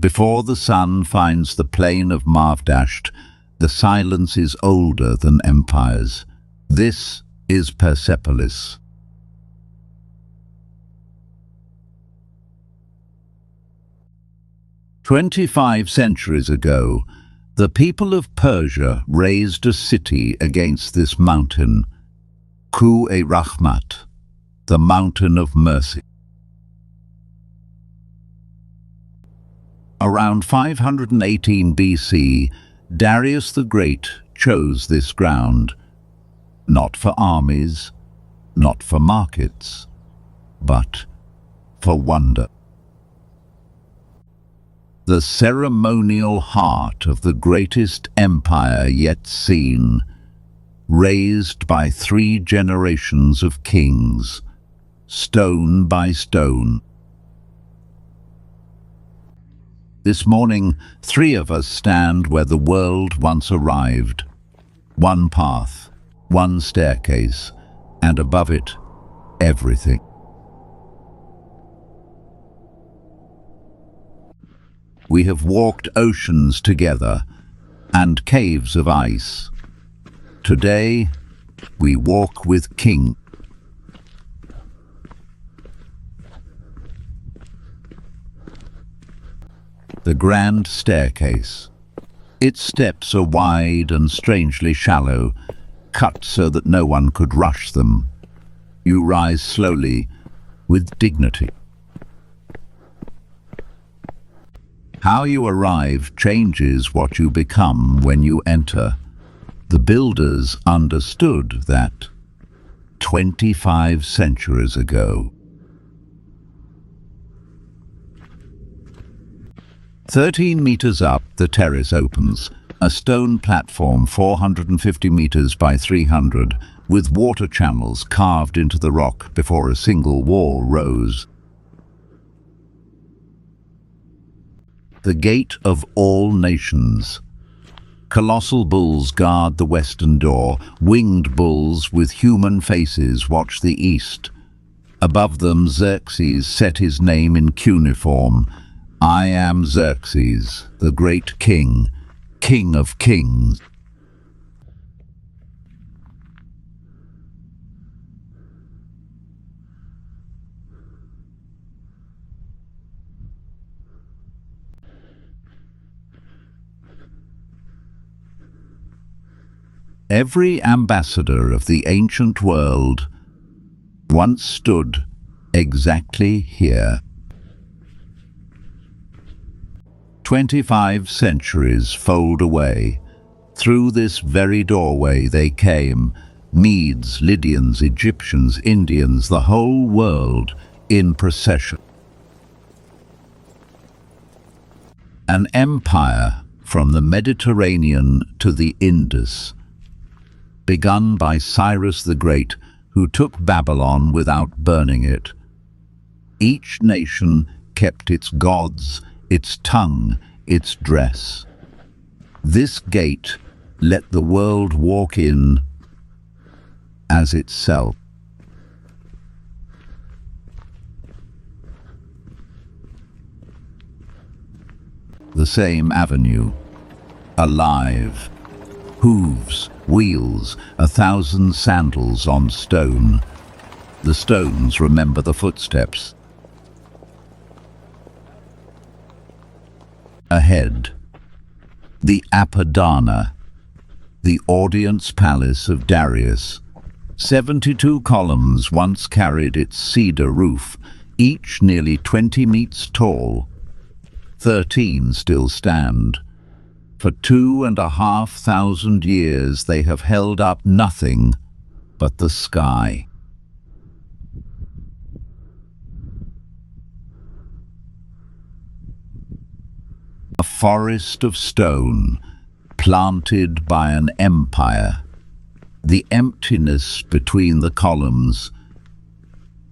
Before the sun finds the plain of Marvdasht, the silence is older than empires. This is Persepolis. "25 centuries ago, the people of Persia raised a city against this mountain, Kuh-e Rahmat, the mountain of mercy. Around 518 BC, Darius the Great chose this ground, not for armies, not for markets, but for wonder. The ceremonial heart of the greatest empire yet seen, raised by 3 generations of kings, stone by stone. This morning, 3 of us stand where the world once arrived. One path, one staircase, and above it, everything. We have walked oceans together and caves of ice. Today, we walk with King. The grand staircase. Its steps are wide and strangely shallow, cut so that no one could rush them. You rise slowly, with dignity. How you arrive changes what you become when you enter. The builders understood that 25 centuries ago. 13 meters up, the terrace opens, a stone platform 450 meters by 300, with water channels carved into the rock before a single wall rose. The gate of all nations. Colossal bulls guard the western door. Winged bulls with human faces watch the east. Above them, Xerxes set his name in cuneiform. I am Xerxes, the great king, king of kings. Every ambassador of the ancient world once stood exactly here. 25 centuries fold away. Through this very doorway they came, Medes, Lydians, Egyptians, Indians, the whole world in procession. An empire from the Mediterranean to the Indus, begun by Cyrus the Great, who took Babylon without burning it. Each nation kept its gods, its tongue, its dress. This gate let the world walk in as itself. The same avenue, alive. Hooves, wheels, 1,000 sandals on stone. The stones remember the footsteps. Ahead, the Apadana, the audience palace of Darius. 72 columns once carried its cedar roof, each nearly 20 meters tall. 13 still stand. For 2,500 years they have held up nothing but the sky. A forest of stone, planted by an empire. The emptiness between the columns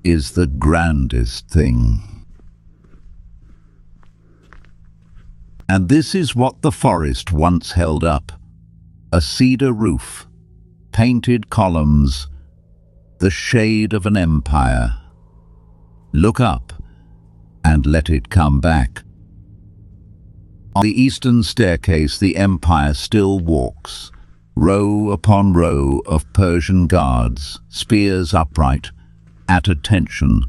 is the grandest thing. And this is what the forest once held up: a cedar roof, painted columns, the shade of an empire. Look up and let it come back. On the eastern staircase the empire still walks, row upon row of Persian guards, spears upright, at attention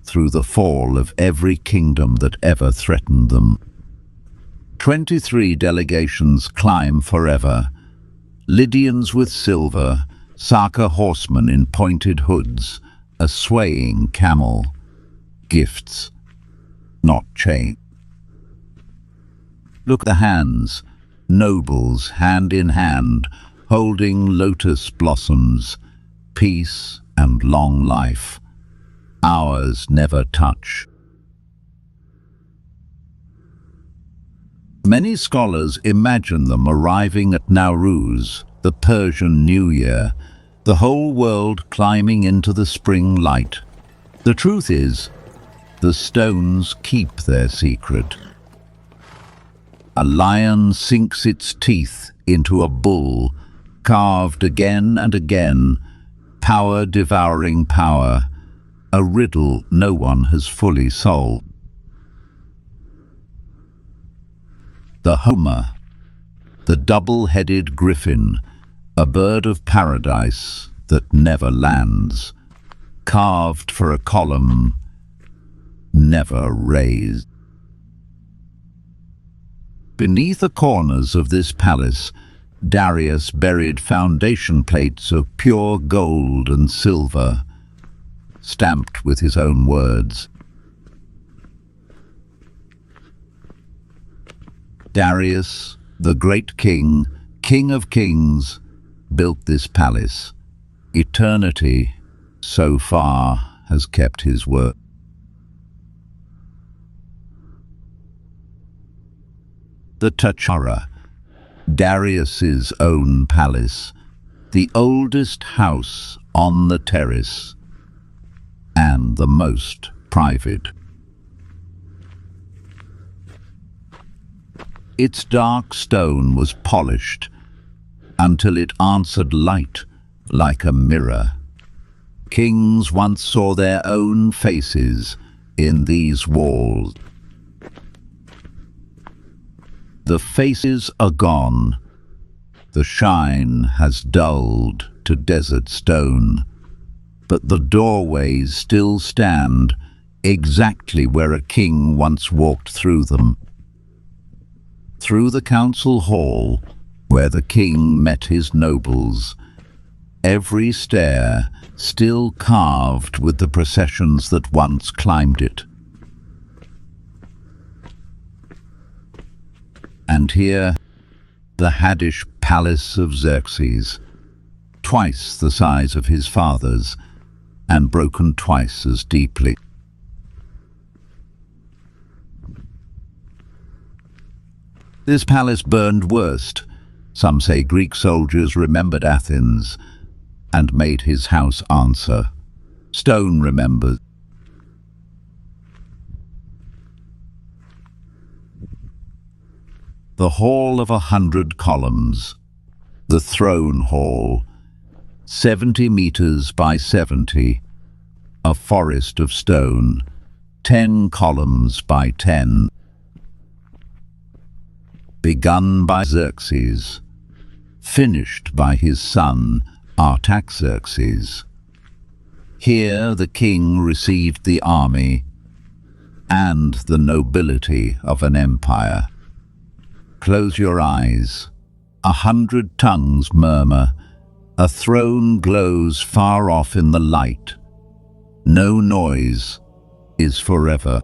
through the fall of every kingdom that ever threatened them. 23 delegations climb forever, Lydians with silver, Saka horsemen in pointed hoods, a swaying camel, gifts, not chain. Look at the hands, nobles hand in hand, holding lotus blossoms, peace and long life. Ours never touch. Many scholars imagine them arriving at Nowruz, the Persian New Year, the whole world climbing into the spring light. The truth is, the stones keep their secret. A lion sinks its teeth into a bull, carved again and again, power devouring power, a riddle no one has fully solved. The Homa, the double-headed griffin, a bird of paradise that never lands, carved for a column, never raised. Beneath the corners of this palace, Darius buried foundation plates of pure gold and silver, stamped with his own words. Darius, the great king, king of kings, built this palace. Eternity, so far, has kept his word. The Tachara, Darius's own palace, the oldest house on the terrace, and the most private. Its dark stone was polished until it answered light like a mirror. Kings once saw their own faces in these walls. The faces are gone, the shine has dulled to desert stone, but the doorways still stand exactly where a king once walked through them. Through the council hall, where the king met his nobles, every stair still carved with the processions that once climbed it. And here, the Hadish palace of Xerxes, twice the size of his father's, and broken twice as deeply. This palace burned worst. Some say Greek soldiers remembered Athens and made his house answer. Stone remembers. The Hall of 100 Columns, the Throne Hall, 70 meters by 70, a forest of stone, 10 columns by 10. Begun by Xerxes, finished by his son Artaxerxes. Here the king received the army and the nobility of an empire. Close your eyes. 100 tongues murmur. A throne glows far off in the light. No noise is forever.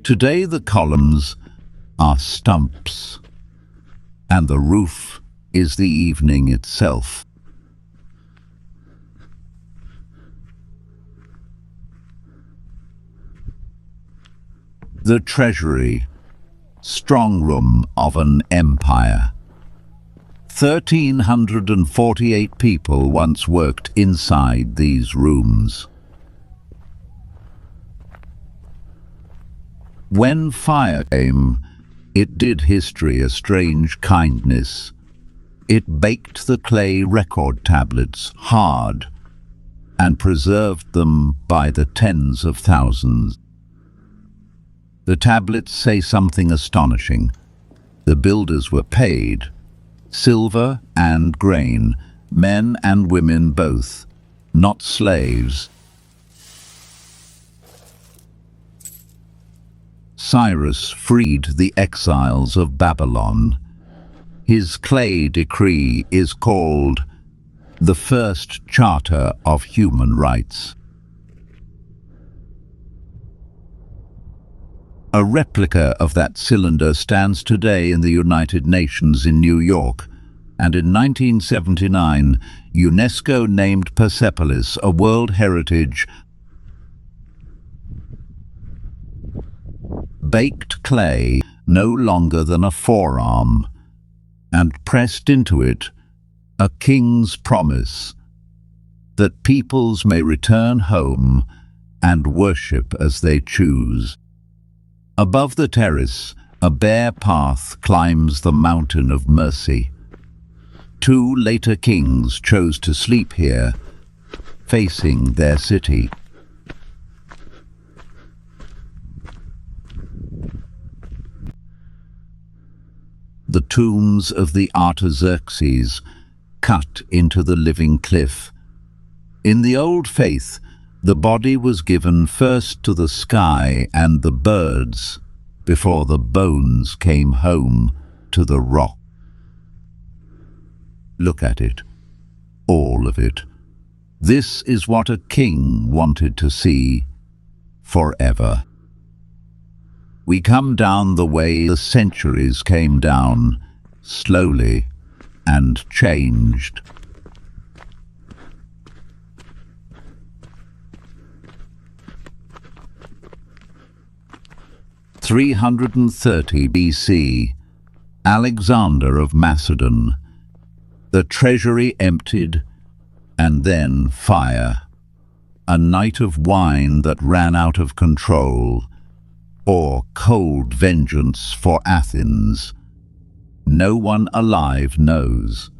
Today the columns are stumps, and the roof is the evening itself. The Treasury, strong room of an empire. 1,348 people once worked inside these rooms. When fire came, it did history a strange kindness. It baked the clay record tablets hard and preserved them by the tens of thousands. The tablets say something astonishing. The builders were paid, silver and grain, men and women both, not slaves. Cyrus freed the exiles of Babylon. His clay decree is called the First Charter of Human Rights. A replica of that cylinder stands today in the United Nations in New York, and in 1979, UNESCO named Persepolis a World Heritage. Baked clay no longer than a forearm, and pressed into it a king's promise that peoples may return home and worship as they choose. Above the terrace, a bare path climbs the mountain of mercy. 2 later kings chose to sleep here, facing their city. The tombs of the Artaxerxes, cut into the living cliff. In the old faith, the body was given first to the sky and the birds, before the bones came home to the rock. Look at it, all of it. This is what a king wanted to see forever. We come down the way the centuries came down, slowly and changed. (330 BC), Alexander of Macedon. The treasury emptied, and then fire. A night of wine that ran out of control, or cold vengeance for Athens. No one alive knows.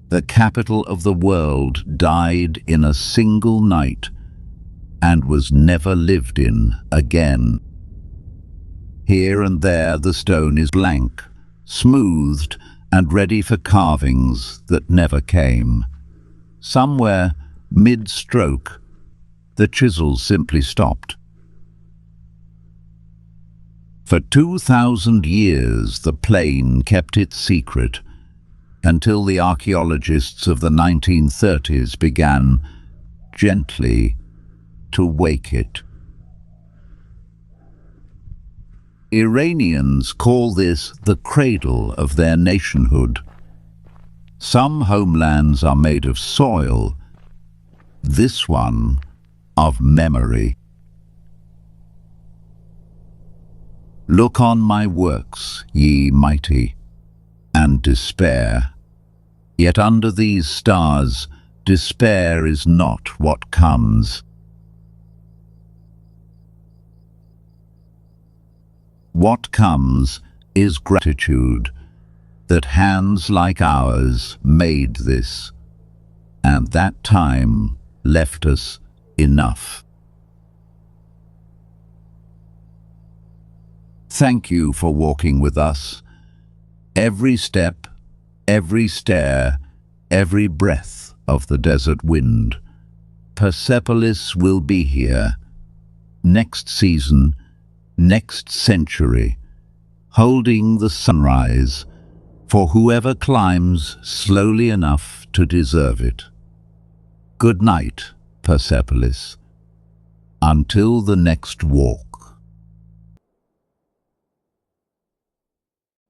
The capital of the world died in a single night and was never lived in again. Here and there the stone is blank, smoothed and ready for carvings that never came. Somewhere, mid-stroke, the chisel simply stopped. For 2,000 years the plain kept its secret, until the archaeologists of the 1930s began, gently, to wake it. Iranians call this the cradle of their nationhood. Some homelands are made of soil, this one of memory. Look on my works, ye mighty, and despair. Yet under these stars, despair is not what comes. What comes is gratitude, that hands like ours made this, and that time left us enough. Thank you for walking with us. Every step, every stair, every breath of the desert wind. Persepolis will be here, next season, next century, holding the sunrise for whoever climbs slowly enough to deserve it. Good night, Persepolis, until the next walk.